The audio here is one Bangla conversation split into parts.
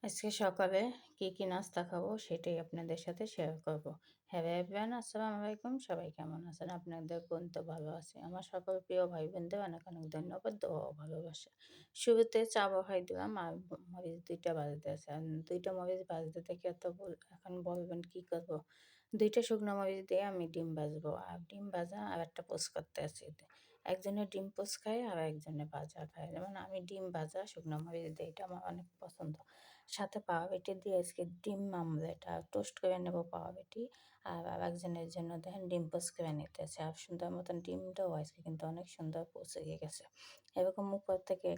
আজকে সকালে কি নাস্তা খাবো সেটাই আপনাদের সাথে শেয়ার করব। হ্যালো এভরিওয়ান, আসসালামু আলাইকুম। সবাই কেমন আছেন? আপনাদের বোন তো ভালো আছে। আমার সকল প্রিয় ভাই বোনদের অনেক অনেক ধন্যবাদ, দোয়া ও ভালোবাসা। শুরুতে চা বহাই দিলাম আর মরিচ ২টা বাজতে আছে। আর ২টা মরিচ ভাজতে থেকে এখন বলবেন কি করব? ২টা শুকনো মরিচ দিয়ে আমি ডিম ভাজবো। আর ডিম ভাজা আর একটা পোস্ট করতে আছে। একজনে ডিম পোস্ট খায় আর একজনে ভাজা খায়। যেমন আমি ডিম ভাজা শুকনো মরিচ দিয়ে, এটা আমার অনেক পছন্দ। সাথে পাউরুটি দিয়ে আজকে ডিম আমলেট আর টোস্ট করে নেব পাউরুটি। আর আরেকজনের জন্য দেখেন ডিম পোস্ট করে নিতেছে। আর সুন্দর মতন ডিমটাও আজকে কিন্তু অনেক সুন্দর পচে গেছে। এরকম উপর থেকে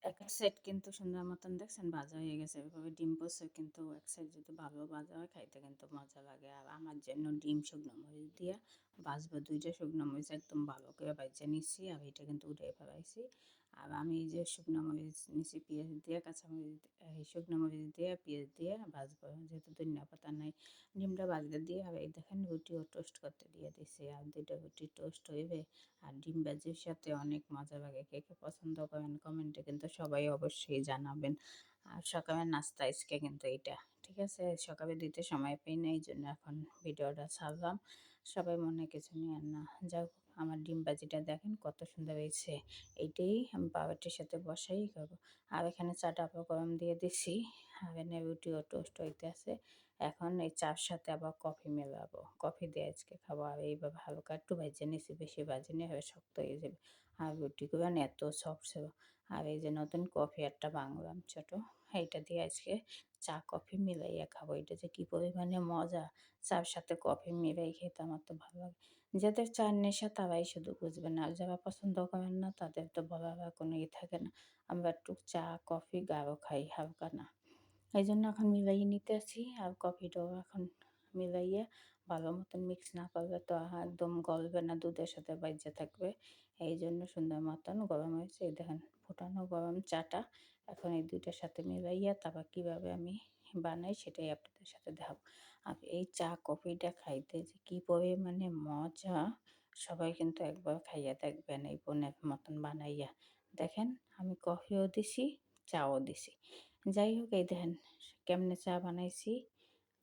এক সাইড কিন্তু সুন্দর মতন দেখছেন ভাজা হয়ে গেছে। এভাবে ডিম পোস্টে কিন্তু এক সাইড যদি ভালো ভাজা হয় খাইতে কিন্তু মজা লাগে। আর আমার জন্য ডিম শুকনো মরিচ দিয়ে ভাজবো। ২টা শুকনো মরিচ একদম ভালো করে ভাজা নিচ্ছি আর এটা কিন্তু উঠে ফেলাইছি। আর আমি এই যে শুকনো মরিচ নিচে পেঁয়াজ দিয়ে কাঁচামরিচ এই শুকনো মরিচ দিয়ে পেঁয়াজ দিয়ে ভাজবো, যেহেতু ধনিয়া পাতা নাই। ডিমটা ভাজতে দিয়ে আর এই দেখেন রুটিও টোস্ট করতে দিয়ে দিছি। আর ২টা রুটি টোস্ট হইবে। আর ডিম ভাজির সাথে অনেক মজা লাগে। কে কে পছন্দ করেন কমেন্টে কিন্তু সবাই অবশ্যই জানাবেন। আর সকালের নাস্তা আজকে কিন্তু এইটা। ঠিক আছে? সকালে দিতে সময় পাই না, এই জন্য এখন ভিডিওটা ছাড়লাম। সবাই মনে কিছু নিয়েন না। যাই হোক, আমার ডিম ভাজিটা দেখেন কত সুন্দর হয়েছে। এইটাই আমি পাউরুটির সাথে বসাই খাবো। আর এখানে চাটা গরম দিয়ে দিছি। আর এনে রুটিও টোস্ট হইতে আছে। এখন এই চার সাথে আবার কফি মেলাবো। কফি দিয়ে আজকে খাবো। আর এইভাবে হালকা একটু ভেজে নিছি, বেশি ভাজিনি হবে শক্ত হয়ে যাবে। আর রুটিগুলো এত সফট ছিল। আর এই যে নতুন কফি একটা বানালাম ছোট, এইটা দিয়ে আজকে চা কফি মিলাইয়া খাবো। এটা যে কি পরিমাণে মজা! চার সাথে কফি মিলাই খেতে আমার তো ভালো লাগে। যাদের চার নেশা তারাই শুধু বুঝবেন, আর যারা পছন্দ করেন না তাদের তো বলার আর কোনো থাকে না। আমরা একটু চা কফি গাঢ় খাই, হালকা না। এই জন্য এখন মিলাইয়ে নিতেছি। আর কফিটাও এখন মিলাইয়ে ভালো মতন মিক্স না করলে তো একদম গলবে না, দুধের সাথে বাইজা থাকবে। এই জন্য সুন্দর মতন গরম হয়েছে। এই দেখেন ফুটানো গরম চাটা এখন এই ২টার সাথে মিলাইয়া তারপর কীভাবে আমি বানাই সেটাই আপনাদের সাথে দেখাবো। আর এই চা কফিটা খাইতে যে কী পরিমাণে মজা! সবাই কিন্তু একবার খাইয়া দেখবেন এই বোনের মতন বানাইয়া। দেখেন আমি কফিও দিছি, চাও দিছি। যাই হোক, এই দেখেন কেমনে চা বানাইছি,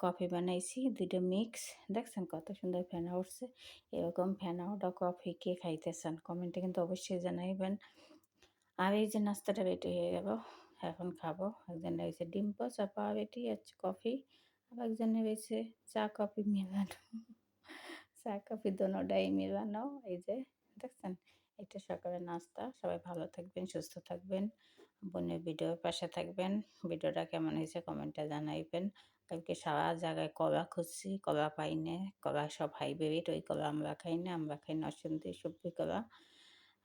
কফি বানাইছি, ২টা মিক্স। দেখছেন কত সুন্দর ফেনা উঠছে? এরকম ফেনা ওঠা কফি কে খাইতেছেন কমেন্টে কিন্তু অবশ্যই জানাইবেন। আর এই যে নাস্তাটা রেডি হয়ে গেল, এখন খাবো। একজনের হয়েছে ডিম পোচ আর পাউরুটি আর কফি, আর একজনের হয়েছে চা কফি মেলানো। চা কফি দোনোটাই মেলানো। এই যে দেখছেন, এটা সকালের নাস্তা। সবাই ভালো থাকবেন, সুস্থ থাকবেন, বোনের ভিডিওর পাশে থাকবেন। ভিডিওটা কেমন হয়েছে কমেন্টে জানাইবেন। কালকে সারা জায়গায় কলা খুঁজছি, কলা পাই না। কলা সব হাইব্রিড, ওই কলা আমরা খাই না। আমরা খাই নরসিংদী সবজি কলা।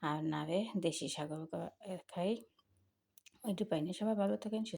আর নারে দেশি সাগর কলা খাই। ওইটা পাই না। সবাই ভালো থাকেন।